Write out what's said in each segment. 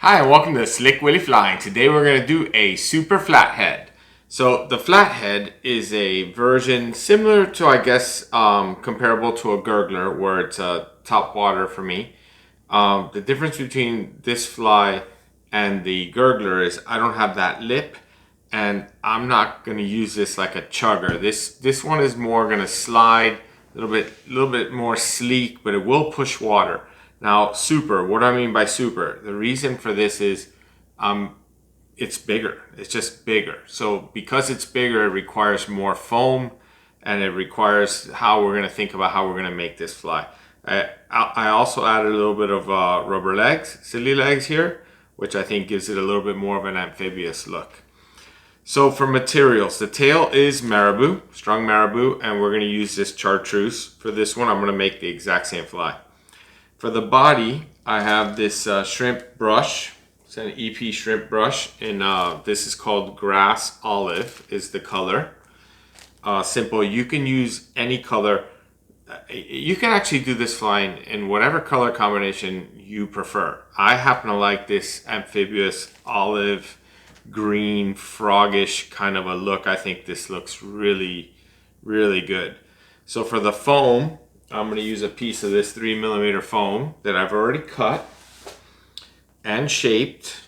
Hi and welcome to Slick Willy Flying. Today we're going to do a Super Flathead. So the Flathead is a version similar to, I guess, comparable to a gurgler, where it's a top water for me. The difference between this fly and the gurgler is I don't have that lip, and I'm not going to use this like a chugger. This one is more going to slide, a little bit more sleek, but it will push water. Now, super, what do I mean by super? The reason for this is it's bigger. It's just bigger. So because it's bigger, it requires more foam, and it requires how we're going to think about how we're going to make this fly. I also added a little bit of rubber legs, silly legs here, which I think gives it a little bit more of an amphibious look. So for materials, the tail is Marabou, strung Marabou, and we're going to use this Chartreuse. For this one, I'm going to make the exact same fly. For the body, I have this shrimp brush. It's an EP shrimp brush, and this is called Grass Olive is the color. Simple. You can use any color. You can actually do this fly in whatever color combination you prefer. I happen to like this amphibious olive, green, froggish kind of a look. I think this looks really, really good. So for the foam, I'm going to use a piece of this 3mm foam that I've already cut and shaped.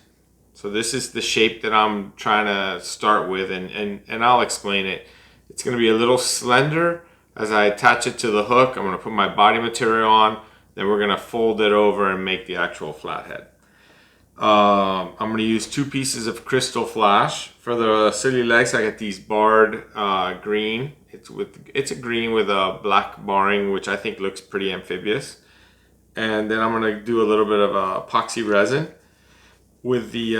So this is the shape that I'm trying to start with, and I'll explain it. It's going to be a little slender. As I attach it to the hook, I'm going to put my body material on, then we're going to fold it over and make the actual flathead. I'm going to use 2 pieces of Krystal flash. For the silly legs, I get these barred green. It's a green with a black barring, which I think looks pretty amphibious. And then I'm going to do a little bit of epoxy resin with the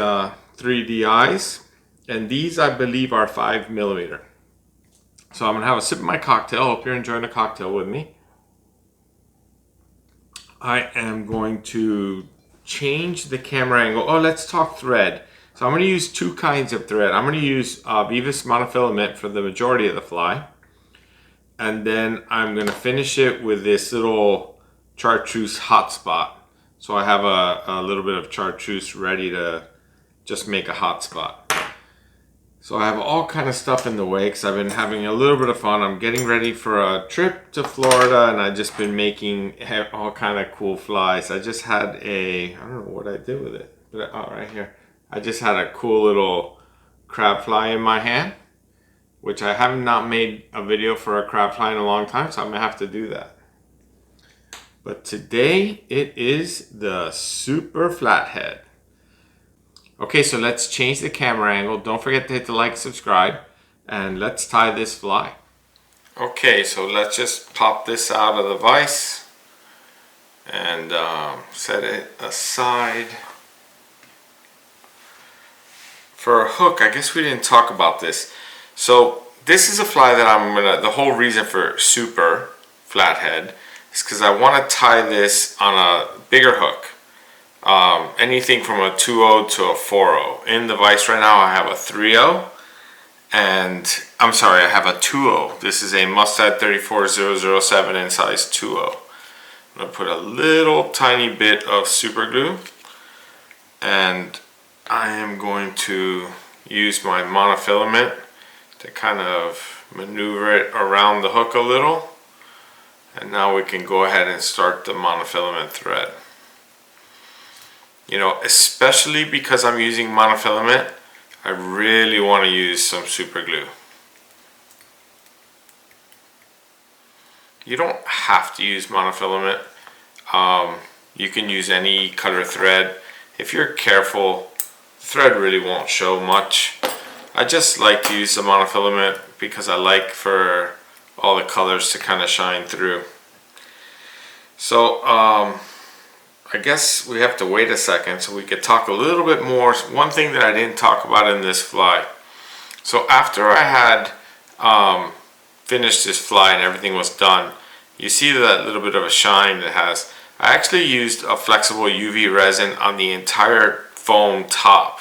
3D eyes. And these, I believe, are 5mm. So I'm going to have a sip of my cocktail. Hope you're enjoying the cocktail with me. I am going to change the camera angle. Oh, let's talk thread. So I'm going to use 2 kinds of thread. I'm going to use Veevus monofilament for the majority of the fly. And then I'm going to finish it with this little Chartreuse hotspot. So I have a little bit of Chartreuse ready to just make a hotspot. So I have all kind of stuff in the way because I've been having a little bit of fun. I'm getting ready for a trip to Florida, and I've just been making all kind of cool flies. I just had I don't know what I did with it, but right here. I just had a cool little crab fly in my hand, which I have not made a video for a crab fly in a long time, so I'm gonna have to do that. But today it is the Super Flathead. Okay, so let's change the camera angle. Don't forget to hit the like, subscribe, and let's tie this fly. Okay, so let's just pop this out of the vise and set it aside. For a hook, I guess we didn't talk about this. So this is a fly that the whole reason for Super Flathead is because I want to tie this on a bigger hook. Anything from a 2.0 to a 4.0. In the vise right now I have a 3.0, and I'm sorry, I have a 2.0. This is a Mustad 34007 in size 2.0. I'm going to put a little tiny bit of super glue, and I am going to use my monofilament to kind of maneuver it around the hook a little, and now we can go ahead and start the monofilament thread. You know, especially because I'm using monofilament, I really want to use some super glue. You don't have to use monofilament. You can use any color thread. If you're careful, the thread really won't show much. I just like to use the monofilament because I like for all the colors to kind of shine through. So, I guess we have to wait a second so we could talk a little bit more. One thing that I didn't talk about in this fly. So after I had finished this fly and everything was done, you see that little bit of a shine it has. I actually used a flexible UV resin on the entire foam top.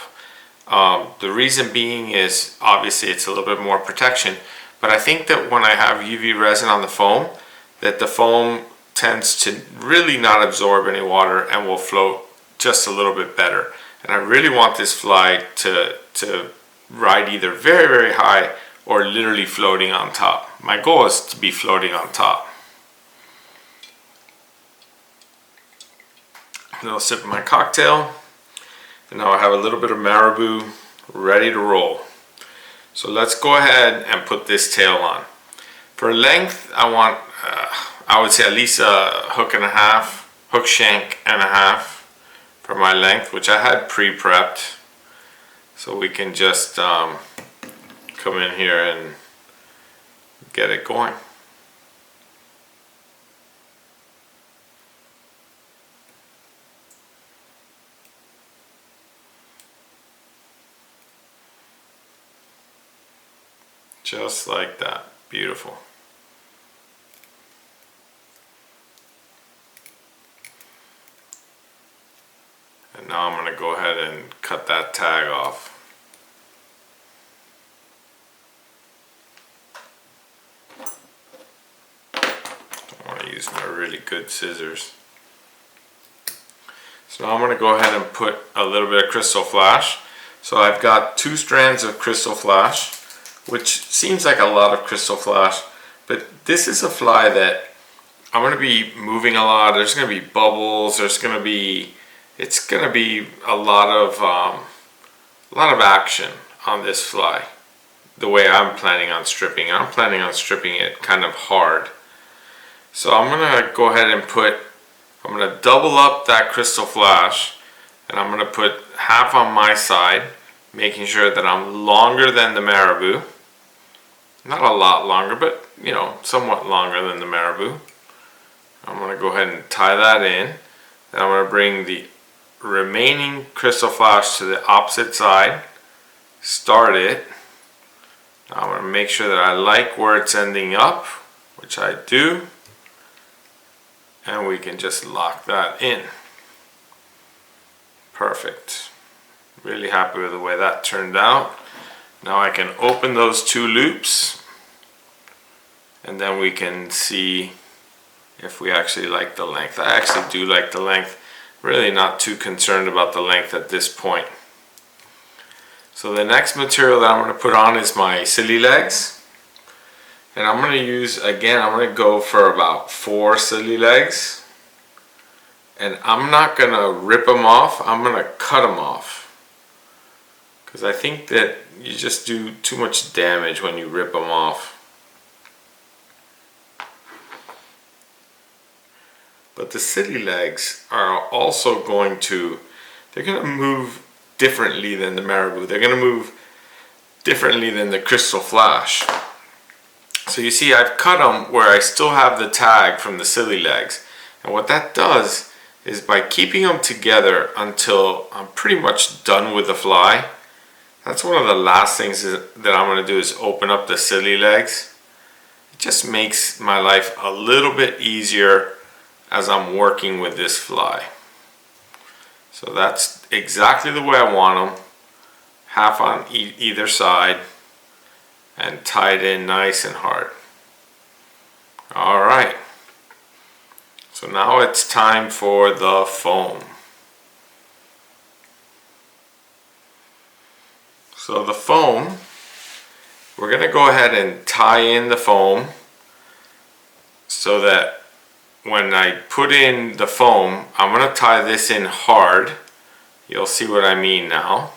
The reason being is obviously it's a little bit more protection, but I think that when I have UV resin on the foam, that the foam tends to really not absorb any water and will float just a little bit better. And I really want this fly to ride either very, very high or literally floating on top. My goal is to be floating on top. A little sip of my cocktail. And now I have a little bit of Marabou ready to roll. So let's go ahead and put this tail on. For length, I want, I would say at least a hook and a half, hook shank and a half for my length, which I had pre-prepped. So we can just come in here and get it going. Just like that. Beautiful. And now I'm going to go ahead and cut that tag off. I want to use my really good scissors. So now I'm going to go ahead and put a little bit of Krystal Flash. So I've got 2 strands of Krystal Flash, which seems like a lot of Krystal Flash, but this is a fly that I'm going to be moving a lot. There's going to be bubbles. It's going to be a lot of action on this fly. The way I'm planning on stripping it kind of hard. So I'm going to go ahead and I'm going to double up that Krystal Flash, and I'm going to put half on my side, making sure that I'm longer than the Marabou. Not a lot longer, but you know, somewhat longer than the Marabou. I'm going to go ahead and tie that in. Then I'm going to bring the remaining Krystal Flash to the opposite side, start it. Now I'm going to make sure that I like where it's ending up, which I do, and we can just lock that in. Perfect. Really happy with the way that turned out. Now I can open those 2 loops, and then we can see if we actually like the length. I actually do like the length. Really not too concerned about the length at this point. So the next material that I'm going to put on is my silly legs. And I'm going to use, again, I'm going to go for about 4 silly legs. And I'm not going to rip them off, I'm going to cut them off. Because I think that you just do too much damage when you rip them off. But the silly legs are also they're going to move differently than the Marabou. They're going to move differently than the Krystal Flash. So you see, I've cut them where I still have the tag from the silly legs. And what that does is, by keeping them together until I'm pretty much done with the fly, that's one of the last things that I'm going to do, is open up the silly legs. It just makes my life a little bit easier as I'm working with this fly. So that's exactly the way I want them. Half on either side and tied in nice and hard. Alright. So now it's time for the foam. So the foam, we're going to go ahead and tie in the foam so that when I put in the foam, I'm going to tie this in hard. You'll see what I mean now.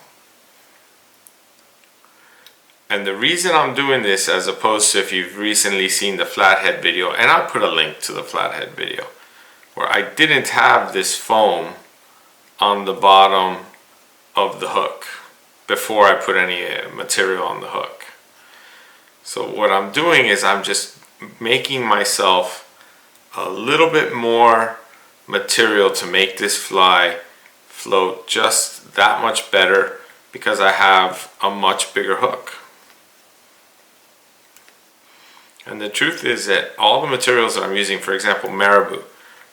And the reason I'm doing this, as opposed to if you've recently seen the flathead video, and I'll put a link to the flathead video, where I didn't have this foam on the bottom of the hook before I put any material on the hook. So what I'm doing is I'm just making myself a little bit more material to make this fly float just that much better, because I have a much bigger hook. And the truth is that all the materials that I'm using, for example, Marabou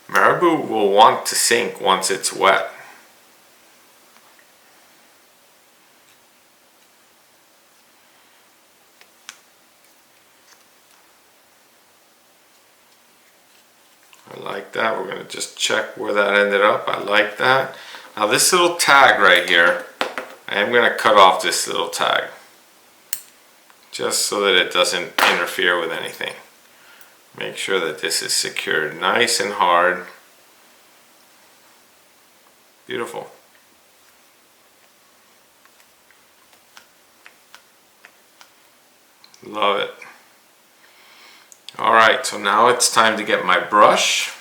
will want to sink once it's wet. I like that. We're going to just check where that ended up. I like that. Now this little tag right here, I am going to cut off this little tag, just so that it doesn't interfere with anything. Make sure that this is secured nice and hard. Beautiful. Love it. Alright, so now it's time to get my brush.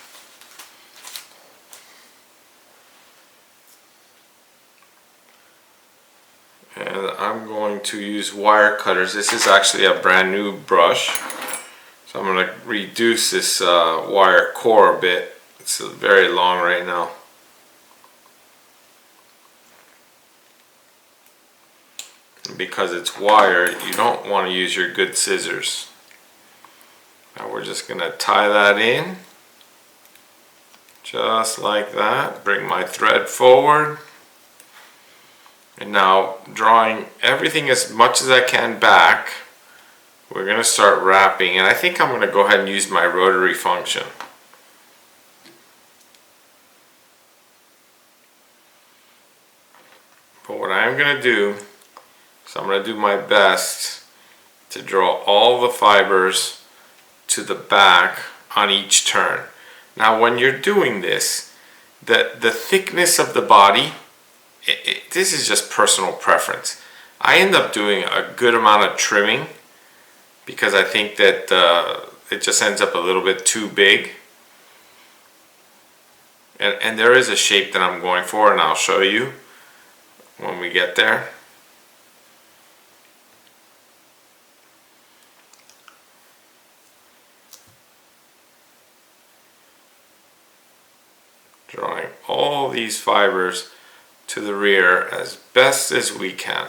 And I'm going to use wire cutters. This is actually a brand new brush. So I'm going to reduce this wire core a bit. It's very long right now. And because it's wire, you don't want to use your good scissors. Now we're just going to tie that in. Just like that. Bring my thread forward. And now, drawing everything as much as I can back, we're going to start wrapping. And I think I'm going to go ahead and use my rotary function. But what I am going to do is I'm going to do my best to draw all the fibers to the back on each turn. Now, when you're doing this, the thickness of the body, this is just personal preference. I end up doing a good amount of trimming because I think that it just ends up a little bit too big. And there is a shape that I'm going for, and I'll show you when we get there. Drawing all these fibers to the rear as best as we can.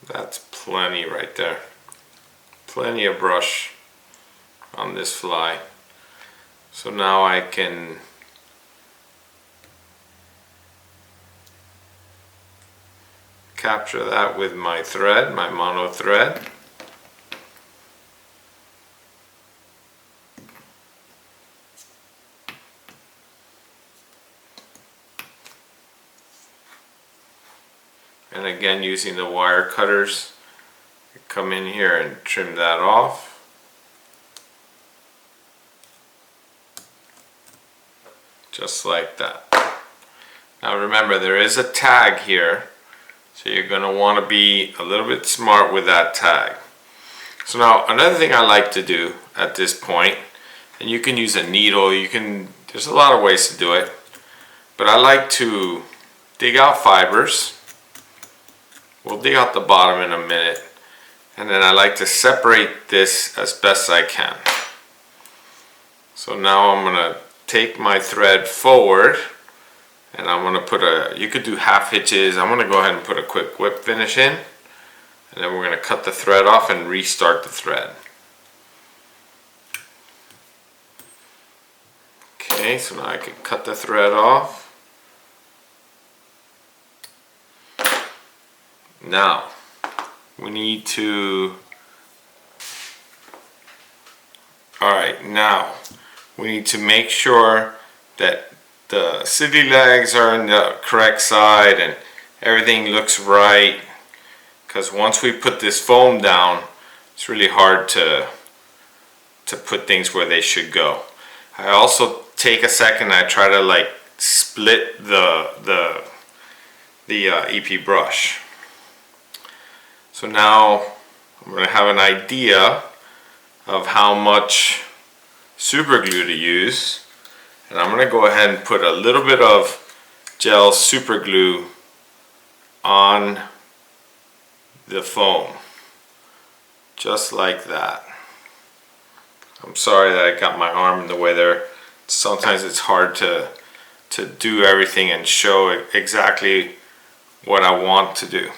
That's plenty right there. Plenty of brush on this fly. So now I can capture that with my thread, my mono thread. And again, using the wire cutters, come in here and trim that off. Just like that. Now remember, there is a tag here, so you're going to want to be a little bit smart with that tag. So now another thing I like to do at this point, and you can use a needle, there's a lot of ways to do it, but I like to dig out fibers. We'll dig out the bottom in a minute, and then I like to separate this as best I can. So now I'm going to take my thread forward, and I'm going to put you could do half hitches. I'm going to go ahead and put a quick whip finish in, and then we're going to cut the thread off and restart the thread. Okay, so now I can cut the thread off. Now, we need to, now we need to make sure that the city legs are on the correct side and everything looks right, because once we put this foam down, it's really hard to put things where they should go. I also take a second, I try to like split the EP brush. So now I'm going to have an idea of how much super glue to use, and I'm going to go ahead and put a little bit of gel super glue on the foam, just like that. I'm sorry that I got my arm in the way there. Sometimes it's hard to do everything and show exactly what I want to do.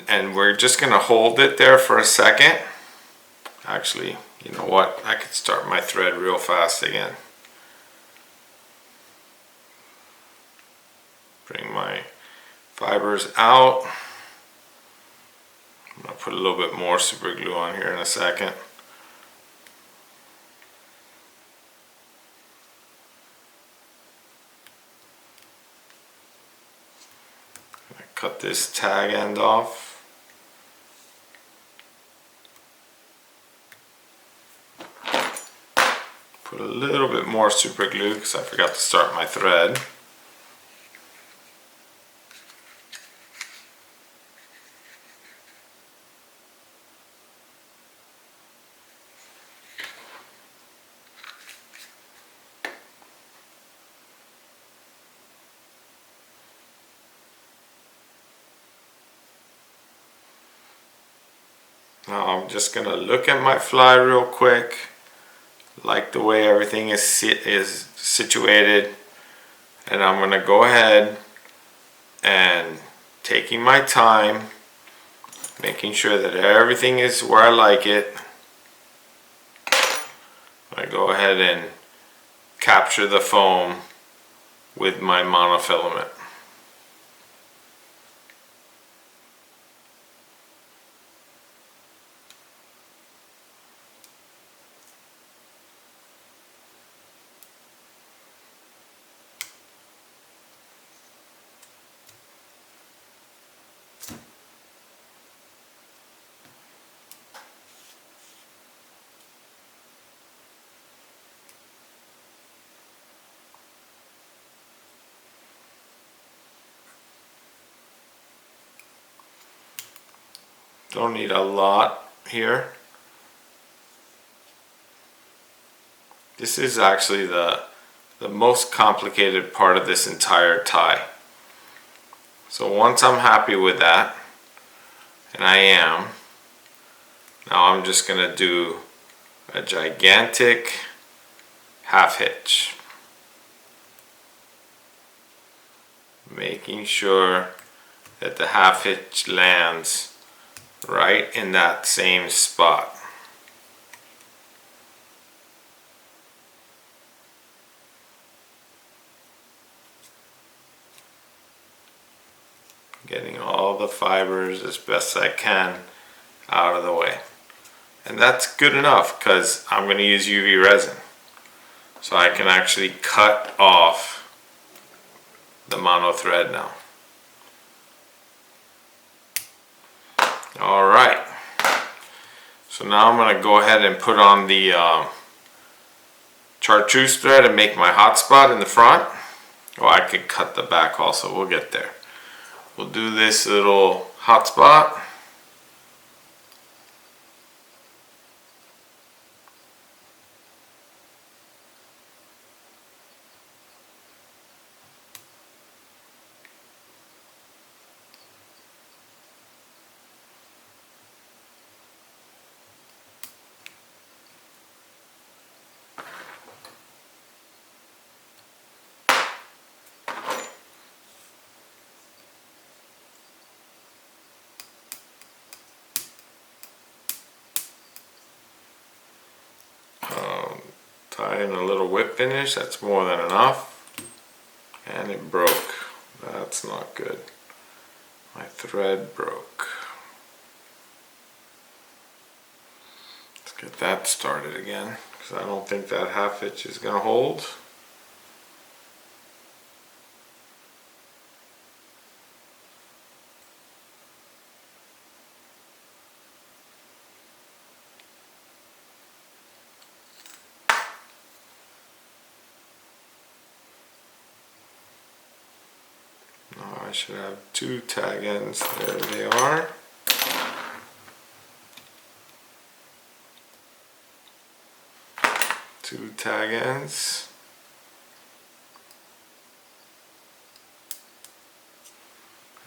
And we're just going to hold it there for a second. Actually, you know what? I could start my thread real fast again. Bring my fibers out. I'm going to put a little bit more super glue on here in a second. Cut this tag end off. Put a little bit more super glue because I forgot to start my thread. Now I'm just going to look at my fly real quick, like the way everything is situated, and I'm going to go ahead and taking my time, making sure that everything is where I like it. I go ahead and capture the foam with my monofilament. Don't need a lot here. This is actually the most complicated part of this entire tie. So once I'm happy with that, and I am, now I'm just going to do a gigantic half hitch. Making sure that the half hitch lands right in that same spot. Getting all the fibers as best I can out of the way. And that's good enough because I'm going to use UV resin. So I can actually cut off the mono thread now. Alright, so now I'm going to go ahead and put on the Chartreuse thread and make my hot spot in the front. Oh, I could cut the back also, we'll get there. We'll do this little hot spot. Tie in a little whip finish, that's more than enough. And it broke. That's not good. My thread broke. Let's get that started again, because I don't think that half hitch is going to hold. I should have two tag ends. There they are. Two tag ends.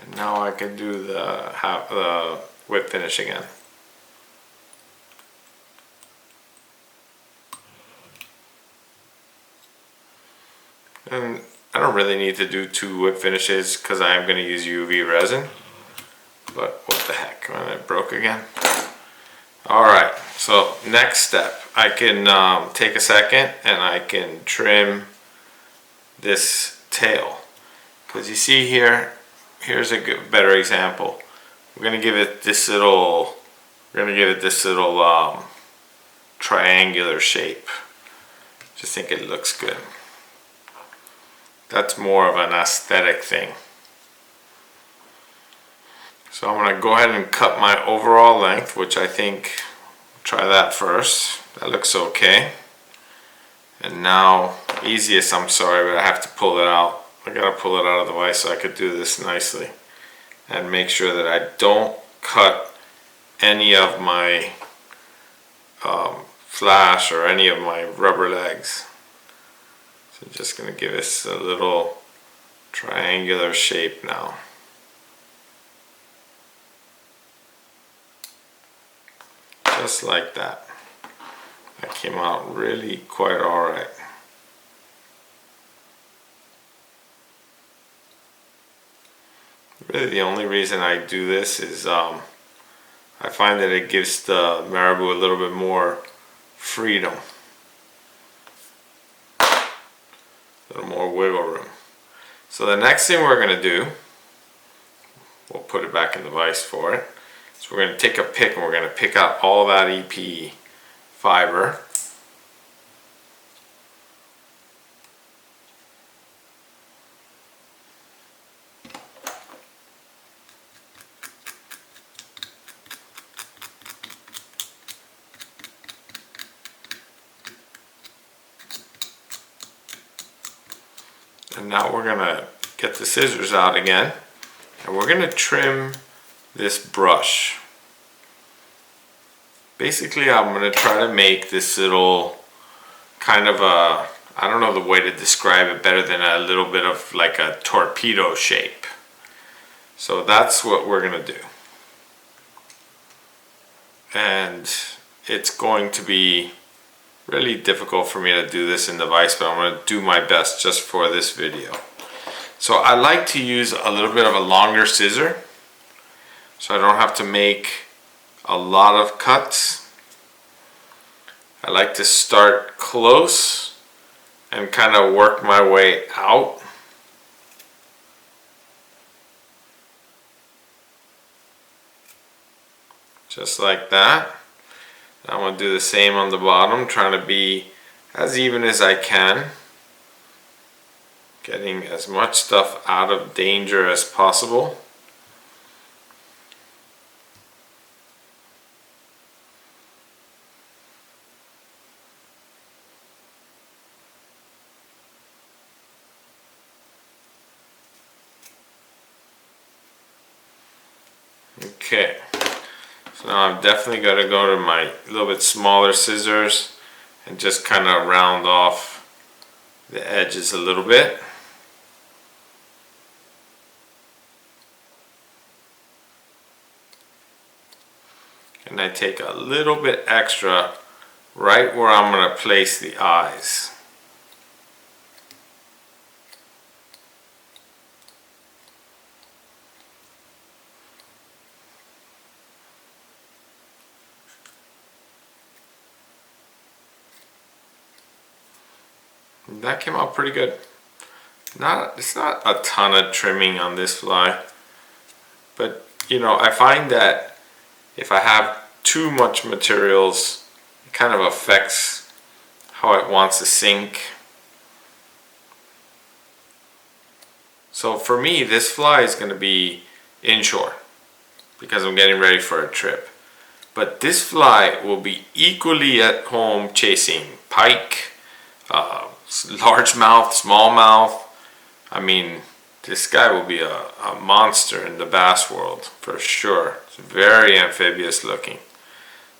And now I can do the whip finish again. And I don't really need to do two whip finishes because I am going to use UV resin. But what the heck, man, it broke again. Alright, so next step. I can take a second and I can trim this tail. Because you see here, here's a better example. we're gonna give it this little triangular shape. Just think it looks good. That's more of an aesthetic thing. So I'm going to go ahead and cut my overall length, which I think, try that first. That looks okay. And now, easiest, I'm sorry, but I have to pull it out. I got to pull it out of the vise so I could do this nicely. And make sure that I don't cut any of my flash or any of my rubber legs. So just going to give this a little triangular shape now. Just like that. That came out really quite alright. Really the only reason I do this is I find that it gives the Marabou a little bit more freedom. A little more wiggle room. So the next thing we're going to do, we'll put it back in the vise for it. So we're going to take a pick and we're going to pick out all that EPE fiber. And now we're going to get the scissors out again and we're going to trim this brush. Basically, I'm going to try to make this little kind of a, I don't know the way to describe it better than a little bit of like a torpedo shape. So that's what we're going to do. And it's going to be really difficult for me to do this in the vise, but I'm going to do my best just for this video. So I like to use a little bit of a longer scissor so I don't have to make a lot of cuts. I like to start close and kind of work my way out. Just like that. I'm going to do the same on the bottom, trying to be as even as I can. Getting as much stuff out of danger as possible. Okay, so now I'm definitely going to go to my little bit smaller scissors and just kind of round off the edges a little bit. And I take a little bit extra right where I'm going to place the eyes. That came out pretty good. It's not a ton of trimming on this fly, but you know, I find that if I have too much materials, it kind of affects how it wants to sink. So for me, this fly is going to be inshore because I'm getting ready for a trip. But this fly will be equally at home chasing pike, largemouth, smallmouth. I mean, this guy will be a monster in the bass world for sure. It's very amphibious looking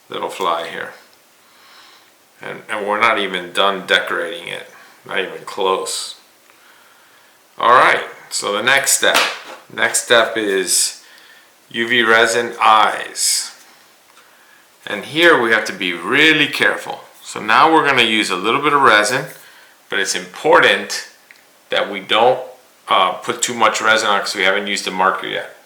little fly here. And we're not even done decorating it. Not even close. Alright, so the next step. Next step is UV resin eyes. And here we have to be really careful. So now we're going to use a little bit of resin, but it's important that we don't put too much resin on because we haven't used the marker yet.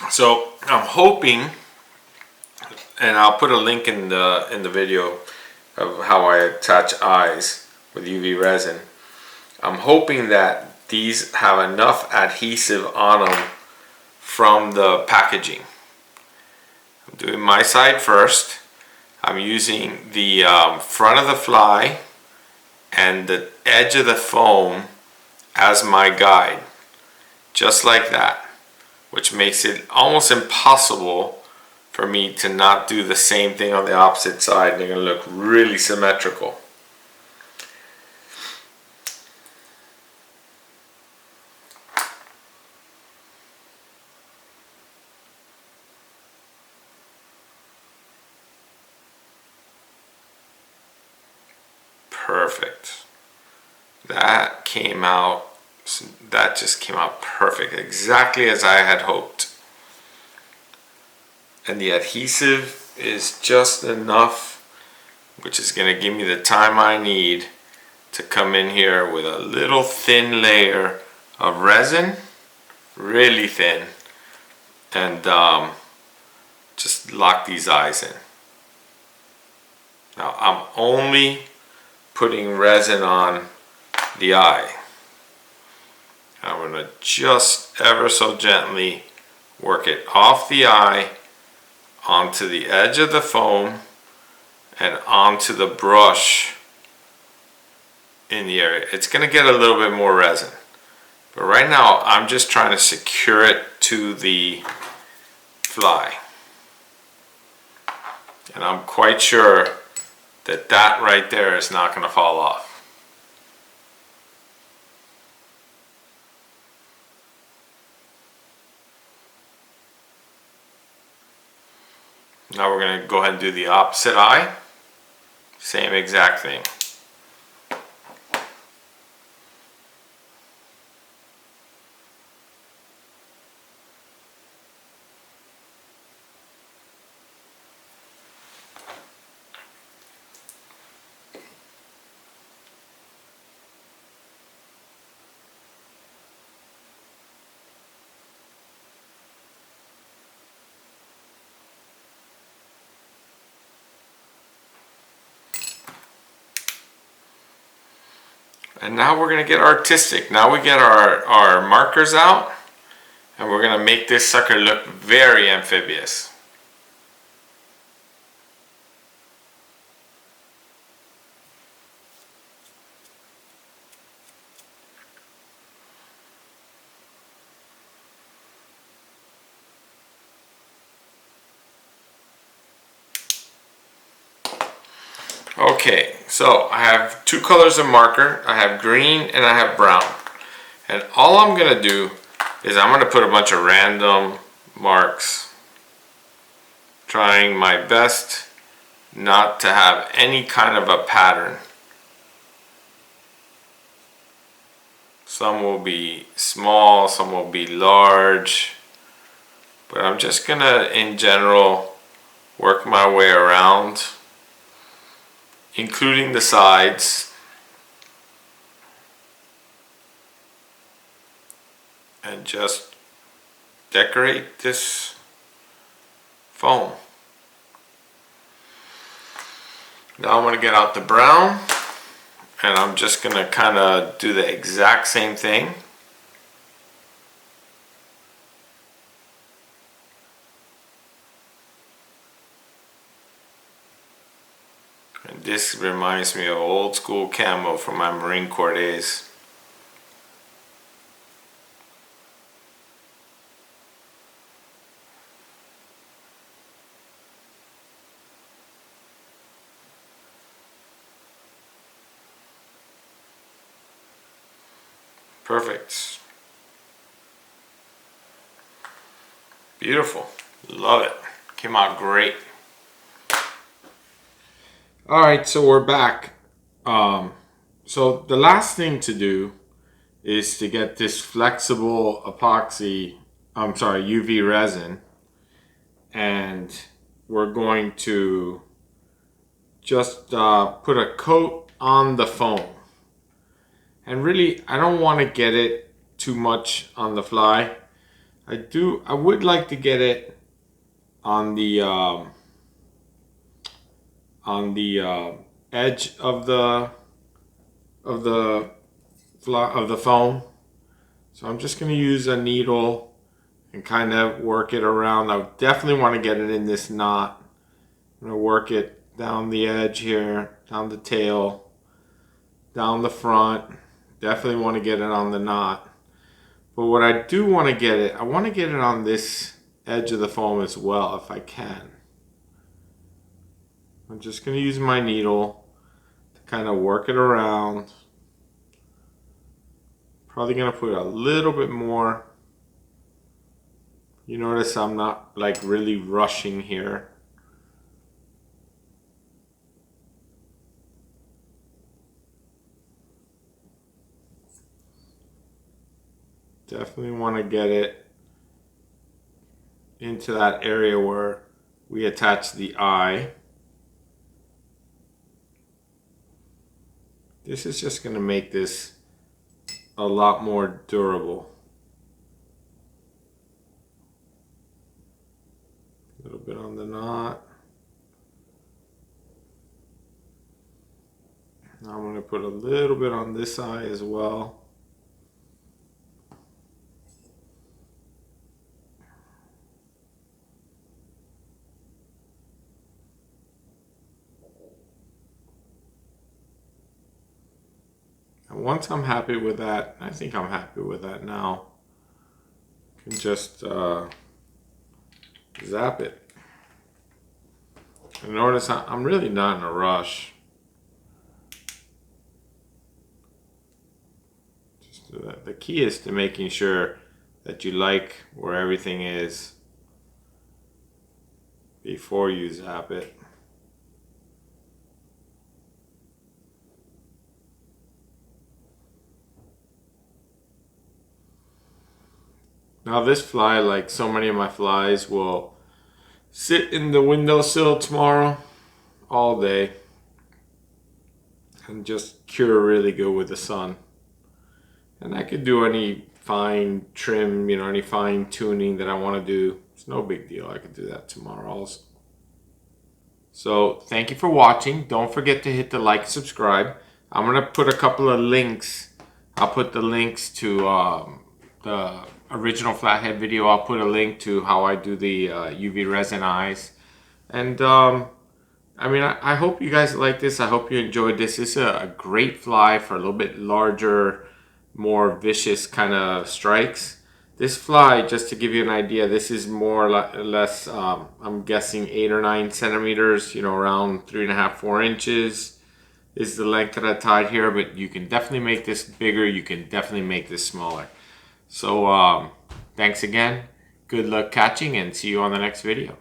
So I'm hoping, and I'll put a link in the video of how I attach eyes with UV resin. I'm hoping that these have enough adhesive on them from the packaging. I'm doing my side first. I'm using the front of the fly and the edge of the foam as my guide, just like that, which makes it almost impossible for me to not do the same thing on the opposite side. They're going to look really symmetrical. Perfect. That just came out perfect, exactly as I had hoped. And the adhesive is just enough, which is going to give me the time I need to come in here with a little thin layer of resin, really thin, and just lock these eyes in. Now I'm only putting resin on the eye. I'm going to just ever so gently work it off the eye onto the edge of the foam and onto the brush in the area. It's going to get a little bit more resin, but right now I'm just trying to secure it to the fly, and I'm quite sure that that right there is not going to fall off. Now we're going to go ahead and do the opposite eye. Same exact thing. And now we're going to get artistic. Now we get our markers out, and we're going to make this sucker look very amphibious. Okay, so I have two colors of marker. I have green and I have brown. And all I'm going to do is I'm going to put a bunch of random marks, trying my best not to have any kind of a pattern. Some will be small, some will be large, but I'm just going to, in general, work my way around, including the sides, and just decorate this foam. Now I'm going to get out the brown, and I'm just going to kind of do the exact same thing. And this reminds me of old school camo from my Marine Corps days. Perfect. Beautiful. Love it. Came out great. Alright, so we're back. So the last thing to do is to get this flexible UV resin, and we're going to just put a coat on the foam. And really, I don't want to get it too much on the fly. I would like to get it on the edge of the foam, So I'm just going to use a needle and kind of work it around. I definitely want to get it in this knot. I'm going to work it down the edge here, down the tail, down the front. Definitely want to get it on the knot. But what I do want to get it, I want to get it on this edge of the foam as well if I can. I'm just going to use my needle to kind of work it around. Probably going to put a little bit more. You notice I'm not like really rushing here. Definitely want to get it into that area where we attach the eye. This is just going to make this a lot more durable. A little bit on the knot. Now I'm going to put a little bit on this eye as well. And once I'm happy with that, I think I'm happy with that now. I can just zap it. And notice I'm really not in a rush. Just do that. The key is to making sure that you like where everything is before you zap it. Now this fly, like so many of my flies, will sit in the windowsill tomorrow all day and just cure really good with the sun. And I could do any fine trim, any fine tuning that I want to do. It's no big deal. I could do that tomorrow also. So thank you for watching. Don't forget to hit the like and subscribe. I'm going to put a couple of links. I'll put the links to the original flathead video. I'll put a link to how I do the UV resin eyes. And I hope you guys like this. I hope you enjoyed this. This is a great fly for a little bit larger, more vicious kind of strikes. This fly, just to give you an idea, this is more or less, I'm guessing 8 or 9 centimeters, around 3.5, 4 inches is the length that I tied here. But you can definitely make this bigger. You can definitely make this smaller. So thanks again. Good luck catching, and see you on the next video.